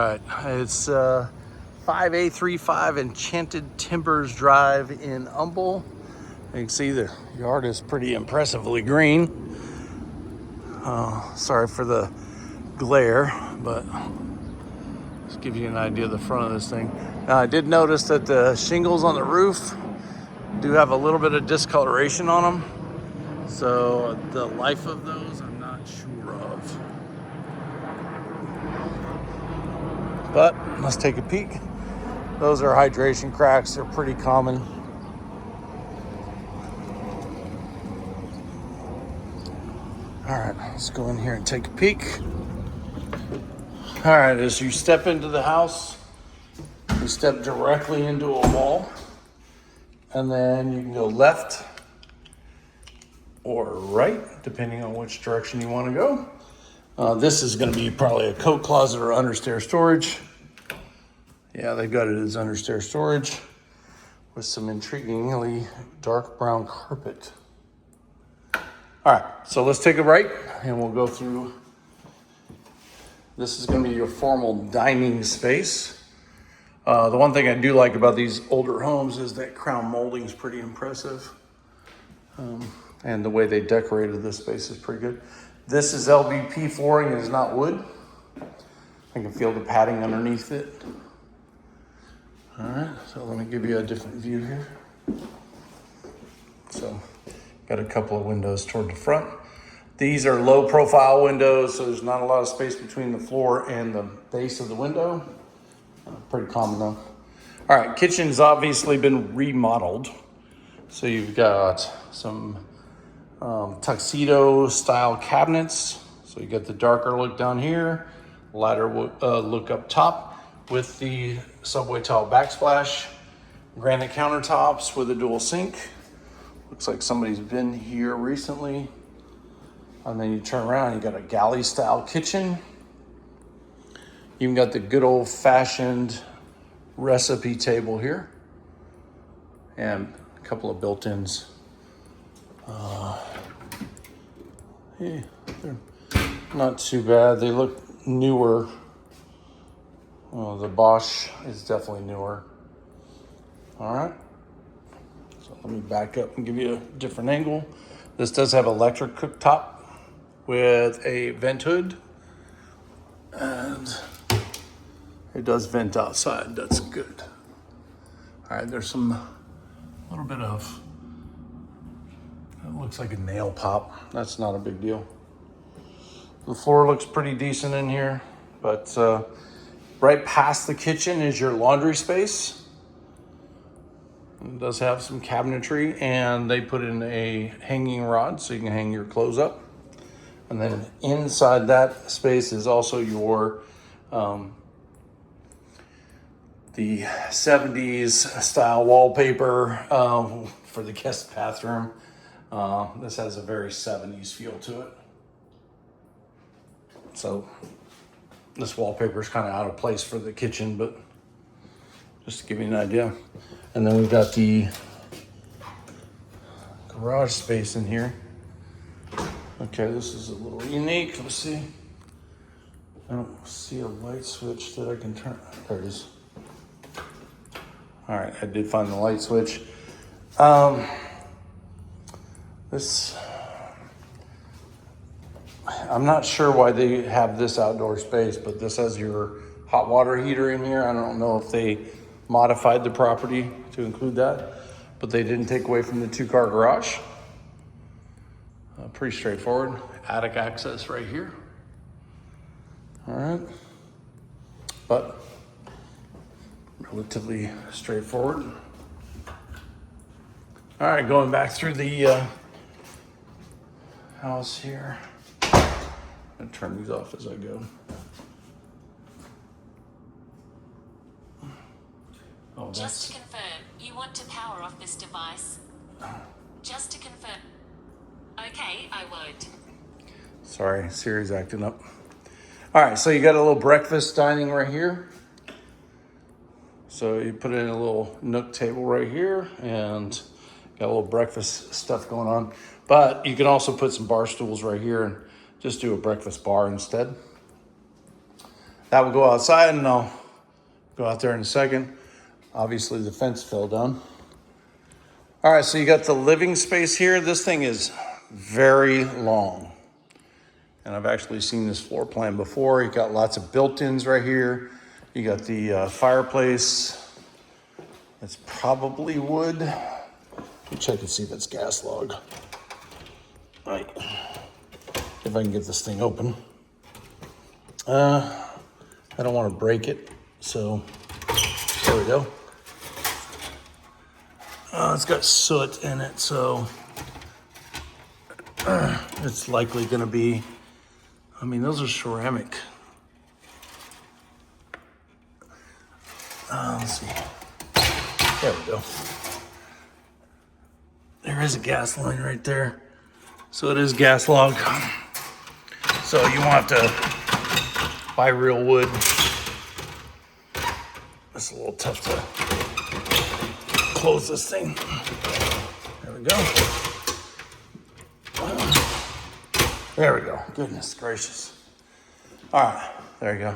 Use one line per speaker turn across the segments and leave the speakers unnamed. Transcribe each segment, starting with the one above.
right, it's 5835 Enchanted Timbers Drive in Humble. You can see the yard is pretty impressively green. Sorry for the glare, but just give you an idea of the front of this thing. Now, I did notice that the shingles on the roof do have a little bit of discoloration on them. So the life of those, I'm not sure of. But let's take a peek. Those are hydration cracks. They're pretty common. All right, let's go in here and take a peek. All right, as you step into the house, you step directly into a wall, and then you can go left or right, depending on which direction you want to go. This is going to be probably a coat closet or understair storage. Yeah, they've got it as understair storage with some intriguingly dark brown carpet. All right, so let's take a right and we'll go through. This is going to be your formal dining space. The one thing I do like about these older homes is that crown molding is pretty impressive. And the way they decorated this space is pretty good. This is LVP flooring, it is not wood. I can feel the padding underneath it. All right, so let me give you a different view here. So, got a couple of windows toward the front. These are low profile windows, so there's not a lot of space between the floor and the base of the window. Pretty common though. All right, kitchen's obviously been remodeled. So you've got some tuxedo style cabinets. So you got the darker look down here, lighter look up top with the subway tile backsplash, granite countertops with a dual sink. Looks like somebody's been here recently. And then you turn around, you got a galley style kitchen. You've got the good old fashioned recipe table here. And a couple of built-ins. Yeah, they're not too bad. They look newer. The Bosch is definitely newer. All right. So let me back up and give you a different angle. This does have electric cooktop with a vent hood. And it does vent outside. That's good. All right, there's some little bit of, it looks like a nail pop. That's not a big deal. The floor looks pretty decent in here, but right past the kitchen is your laundry space. It does have some cabinetry, and they put in a hanging rod so you can hang your clothes up. And then inside that space is also your the 70s style wallpaper for the guest bathroom. This has a very 70s feel to it. So this wallpaper is kind of out of place for the kitchen, but just to give you an idea. And then we've got the garage space in here. Okay, this is a little unique. Let's see. I don't see a light switch that I can turn. There it is. All right, I did find the light switch. I'm not sure why they have this outdoor space, but this has your hot water heater in here. I don't know if they modified the property to include that, but they didn't take away from the 2-car garage. Pretty straightforward. Attic access right here. All right, but relatively straightforward. All right, going back through the house here. I'm gonna turn these off as I go. Oh,
just to confirm, you want to power off this device? Just to confirm. Okay, I won't.
Sorry, Siri's acting up. All right, so you got a little breakfast dining right here. So you put in a little nook table right here and got a little breakfast stuff going on. But you can also put some bar stools right here and just do a breakfast bar instead. That will go outside, and I'll go out there in a second. Obviously, the fence fell down. All right, so you got the living space here. This thing is very long. And I've actually seen this floor plan before. You got lots of built-ins right here. You got the fireplace. It's probably wood. Let me check and see if it's gas log. All right. If I can get this thing open. I don't want to break it, so there we go. It's got soot in it, so it's likely going to be, I mean, those are ceramic. Let's see. There we go. There is a gas line right there. So it is gas log. So you won't have to buy real wood. It's a little tough to close this thing. There we go. There we go. Goodness gracious. All right, there you go.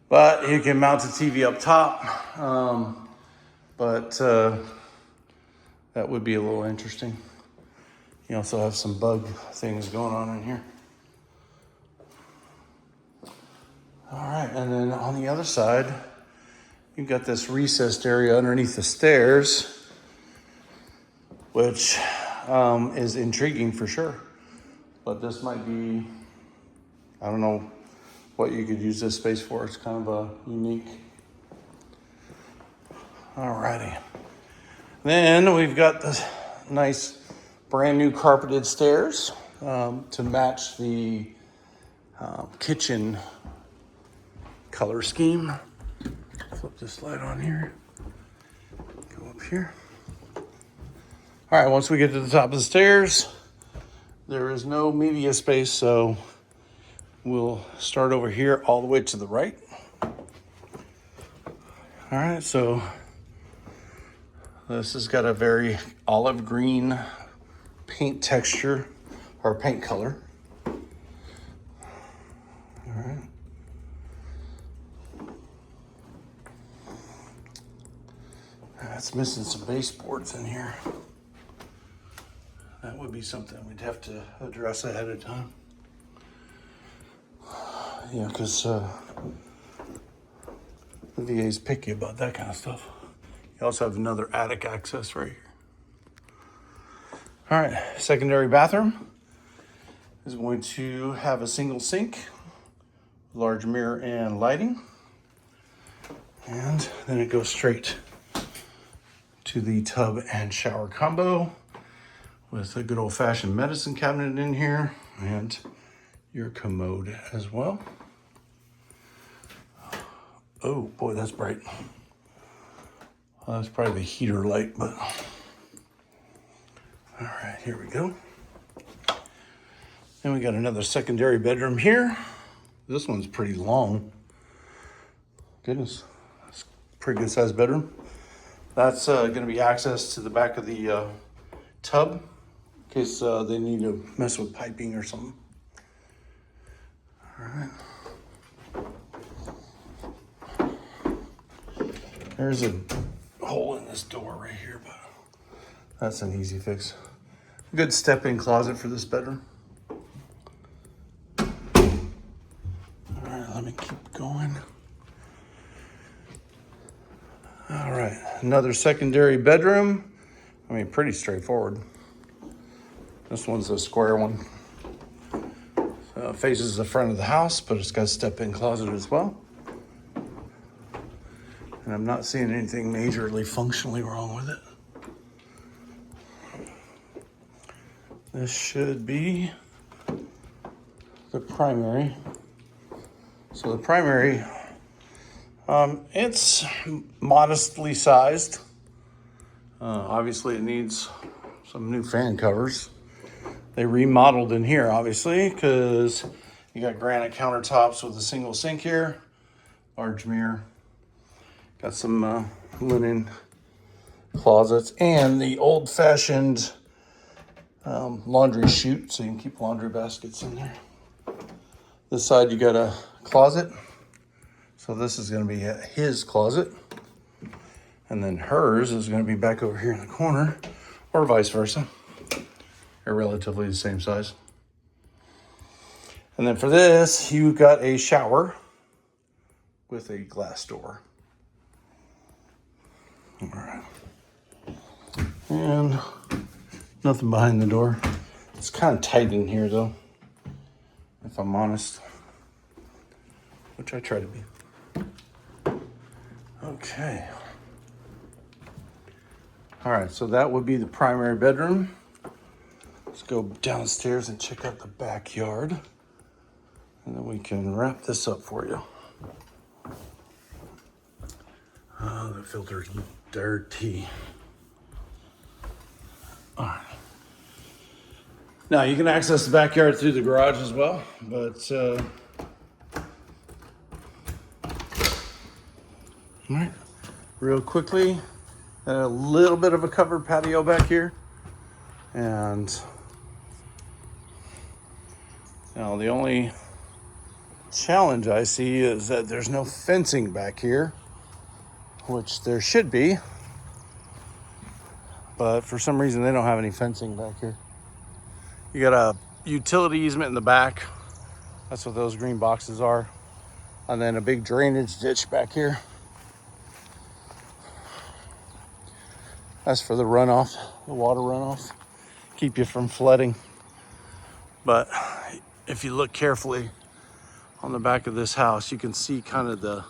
But you can mount the TV up top. But that would be a little interesting. You also have some bug things going on in here. All right, and then on the other side, you've got this recessed area underneath the stairs, which is intriguing for sure. But this might be, I don't know what you could use this space for. It's kind of a unique. All righty. Then we've got this nice brand new carpeted stairs to match the kitchen color scheme. Flip this light on here. Go up here. All right, once we get to the top of the stairs, there is no media space, so we'll start over here all the way to the right. All right, so this has got a very olive green paint texture or paint color. All right. It's missing some baseboards in here. That would be something we'd have to address ahead of time. Yeah, because the VA's picky about that kind of stuff. You also have another attic access right here. All right, secondary bathroom is going to have a single sink, large mirror and lighting. And then it goes straight to the tub and shower combo with a good old-fashioned medicine cabinet in here and your commode as well. Oh boy, that's bright. Well, that's probably the heater light, but all right, here we go. Then we got another secondary bedroom here. This one's pretty long. Goodness, that's a pretty good sized bedroom. That's going to be access to the back of the tub in case they need to mess with piping or something. All right. There's a hole in this door right here, but that's an easy fix. A good step-in closet for this bedroom. All right, let me keep going. All right, another secondary bedroom. I mean, pretty straightforward. This one's a square one. So it faces the front of the house, but it's got a step-in closet as well. And I'm not seeing anything majorly functionally wrong with it. This should be the primary. So the primary, it's modestly sized. Obviously it needs some new fan covers. They remodeled in here, obviously, because you got granite countertops with a single sink here, large mirror. Got some linen closets and the old-fashioned laundry chute, so you can keep laundry baskets in there. This side you got a closet So this is going to be his closet. And then hers is going to be back over here in the corner, or vice versa. They're relatively the same size. And then for this, you got a shower with a glass door. All right. And nothing behind the door. It's kind of tight in here though, if I'm honest, which I try to be. Okay. All right, so that would be the primary bedroom. Let's go downstairs and check out the backyard, and then we can wrap this up for you. Oh, the filter's dirty. All right. Now you can access the backyard through the garage as well, but all right, real quickly, a little bit of a covered patio back here, and now the only challenge I see is that there's no fencing back here, which there should be, but for some reason they don't have any fencing back here. You got a utility easement in the back. That's what those green boxes are. And then a big drainage ditch back here. That's for the runoff, the water runoff. Keep you from flooding. But if you look carefully on the back of this house, you can see kind of the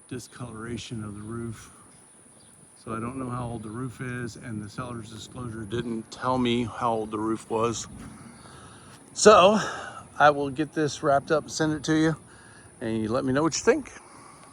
discoloration of the roof. So I don't know how old the roof is, and the seller's disclosure didn't tell me how old the roof was. So I will get this wrapped up and send it to you, and you let me know what you think.